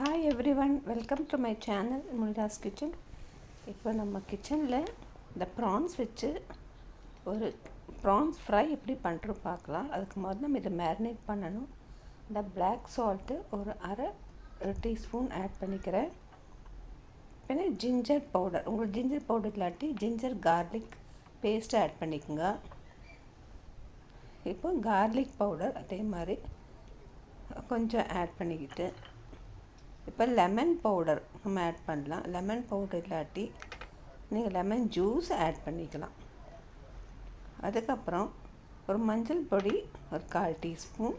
Hi everyone, welcome to my channel Munida's Kitchen. இப்போ நம்ம கிச்சனில் இந்த ப்ரான்ஸ் வச்சு ஒரு ப்ரான்ஸ் ஃப்ரை எப்படி பண்ணுறோம் பார்க்கலாம். அதுக்கு முதல்ல நம்ம இதை மேரினேட் பண்ணணும். இந்த பிளாக் சால்ட்டு ஒரு அரை டீஸ்பூன் ஆட் பண்ணிக்கிறேன். பின்ன ஜிஞ்சர் பவுடர், உங்களுக்கு ஜிஞ்சர் பவுடர் இல்லாட்டி ஜிஞ்சர் கார்லிக் பேஸ்ட்டு ஆட் பண்ணிக்கோங்க. இப்போ கார்லிக் பவுடர் அதே மாதிரி கொஞ்சம் ஆட் பண்ணிக்கிட்டு இப்போ லெமன் பவுடர் நம்ம ஆட் பண்ணலாம். லெமன் பவுடர் இல்லாட்டி நீங்கள் லெமன் ஜூஸ் ஆட் பண்ணிக்கலாம். அதுக்கப்புறம் ஒரு மஞ்சள் பொடி ஒரு 1/4 டீஸ்பூன்.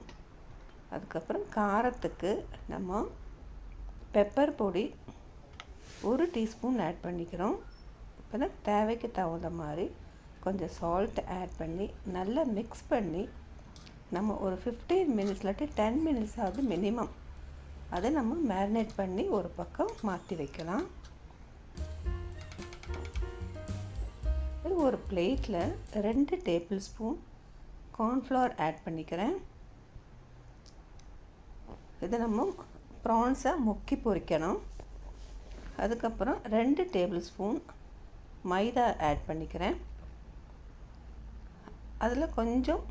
அதுக்கப்புறம் காரத்துக்கு நம்ம பெப்பர் பொடி 1 டீஸ்பூன் ஆட் பண்ணிக்கிறோம். இப்போ தான் தேவைக்கு தகுந்த மாதிரி கொஞ்சம் சால்ட் ஆட் பண்ணி நல்லா மிக்ஸ் பண்ணி நம்ம ஒரு 15 மினிட்ஸ் இல்லாட்டி 10 மினிட்ஸ் ஆகுது மினிமம் அதை நம்ம மேரினேட் பண்ணி ஒரு பக்கம் மாற்றி வைக்கலாம். ஒரு பிளேட்டில் 2 டேபிள் ஸ்பூன் கார்ன்ஃப்ளவர் ஆட் பண்ணிக்கிறேன். இதை நம்ம ப்ரான்ஸை முக்கி பொரிக்கணும். அதுக்கப்புறம் 2 டேபிள் ஸ்பூன் மைதா ஆட் பண்ணிக்கிறேன். அதில் கொஞ்சம்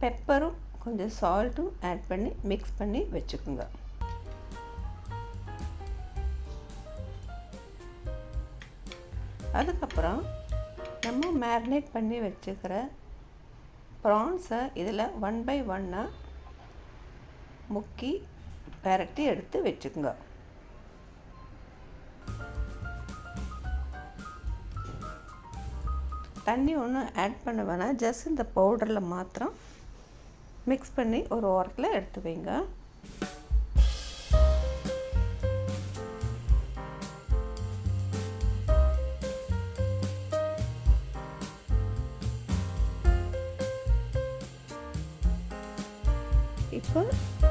பெப்பரும் கொஞ்சம் சால்ட்டும் ஆட் பண்ணி மிக்ஸ் பண்ணி வச்சுக்கோங்க. அதுக்கப்புறம் நம்ம மேரினேட் பண்ணி வச்சுக்கிற ப்ரான்ஸை இதில் 1 பை 1 முக்கி பெரட்டி எடுத்து வச்சுக்கோங்க. தண்ணி ஒன்றும் ஆட் பண்ண வேணாம், ஜஸ்ட் இந்த பவுடரில் மாத்திரம் மிக்ஸ் பண்ணி ஒரு ஓரத்தில் எடுத்து வைங்க. இப்போ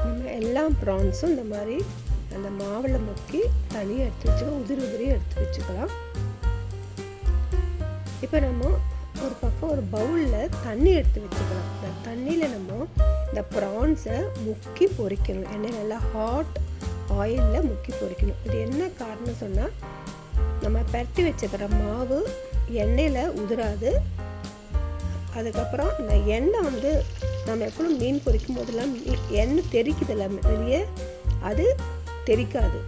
நம்ம எல்லா ப்ரான்ஸும் இந்த மாதிரி அந்த மாவில் முக்கி தனியாக எடுத்து வச்சுக்கலாம், உதிரி எடுத்து வச்சுக்கலாம். இப்போ நம்ம ஒரு பக்கம் ஒரு பவுலில் தண்ணி எடுத்து வச்சுக்கலாம். இந்த தண்ணியில் நம்ம இந்த ப்ரான்ஸை முக்கி பொரிக்கணும். எண்ணெய் நல்லா ஹாட் ஆயிலில் முக்கி பொரிக்கணும். இது என்ன காரணம் சொன்னால் நம்ம பரட்டி வச்சுக்கிற மாவு எண்ணெயில் உதிராது. அதுக்கப்புறம் இந்த எண்ணெய் நம்ம எப்பவும் மீன் பொரிக்கும் போதெல்லாம் எண்ணெய் தெரிக்குதில்ல வெளியே, அது தெரிக்காது,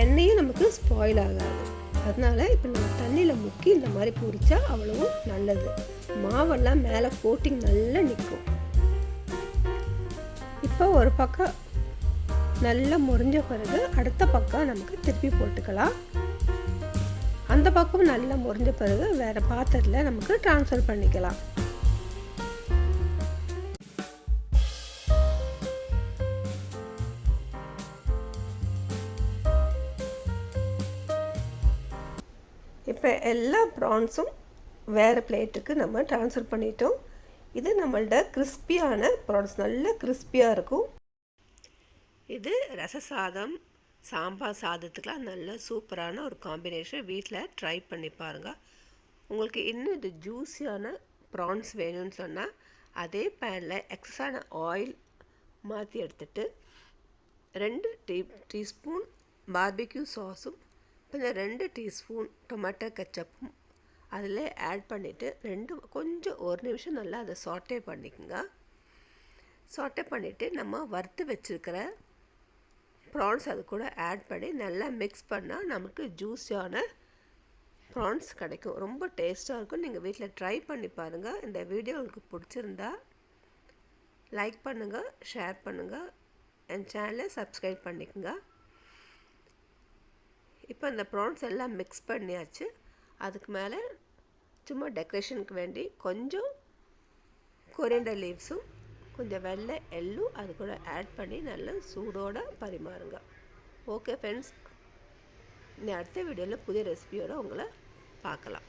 எண்ணெயும் நமக்கு ஸ்பாயில் ஆகாது. அதனால இப்போ நம்ம தண்ணியில் முக்கி இந்த மாதிரி பொரிச்சா அவ்வளவும் நல்லது. மாவெல்லாம் மேலே கோட்டிங் நல்லா நிற்கும். இப்போ ஒரு பக்கம் நல்லா முறிஞ்ச பிறகு அடுத்த பக்கம் நமக்கு திருப்பி போட்டுக்கலாம். அந்த பக்கம் நல்லா முறிஞ்ச பிறகு வேறு பாத்திரத்தில் நமக்கு ட்ரான்ஸ்ஃபர் பண்ணிக்கலாம். இப்போ எல்லா ப்ரான்ஸும் வேறு பிளேட்டுக்கு நம்ம ட்ரான்ஸ்ஃபர் பண்ணிட்டோம். இது நம்மள்ட கிறிஸ்பியான ப்ரான்ஸ், நல்ல கிறிஸ்பியாக இருக்கும். இது ரச சாதம், சாம்பார் சாதத்துக்கெலாம் நல்ல சூப்பரான ஒரு காம்பினேஷன். வீட்டில் ட்ரை பண்ணி பாருங்கள். உங்களுக்கு இன்னும் இது ஜூஸியான ப்ரான்ஸ் வேணும்னு சொன்னால் அதே பேனில் எக்ஸஸான ஆயில் மாற்றி எடுத்துட்டு 2 டீஸ்பூன் பார்பிக்யூ சாஸும் கொஞ்சம் 2 டீஸ்பூன் டொமேட்டோ கெச்சப்பும் அதில் ஆட் பண்ணிவிட்டு கொஞ்சம் 1 நிமிஷம் நல்லா அதை சாட்டே பண்ணிக்கோங்க. சாட்டே பண்ணிவிட்டு நம்ம வறுத்து வச்சுருக்கிற ப்ரான்ஸ் அது கூட ஆட் பண்ணி நல்லா மிக்ஸ் பண்ணால் நமக்கு ஜூஸியான ப்ரான்ஸ் கிடைக்கும். ரொம்ப டேஸ்ட்டாக இருக்கும். நீங்கள் வீட்டில் ட்ரை பண்ணி பாருங்கள். இந்த வீடியோ உங்களுக்கு பிடிச்சிருந்தா லைக் பண்ணுங்கள், ஷேர் பண்ணுங்கள், என் சேனலை சப்ஸ்கிரைப் பண்ணிக்கோங்க. இப்போ இந்த ப்ரான்ஸ் எல்லாம் மிக்ஸ் பண்ணியாச்சு. அதுக்கு மேலே சும்மா டெக்கரேஷனுக்கு வேண்டி கொஞ்சம் கொரியண்டர் லீவ்ஸும் கொஞ்சம் வெள்ளை எள்ளும் அது கூட ஆட் பண்ணி நல்லா சூடோடு பரிமாறுங்க. ஓகே ஃப்ரெண்ட்ஸ், அடுத்த வீடியோவில் புதிய ரெசிபியோடு உங்களை பார்க்கலாம்.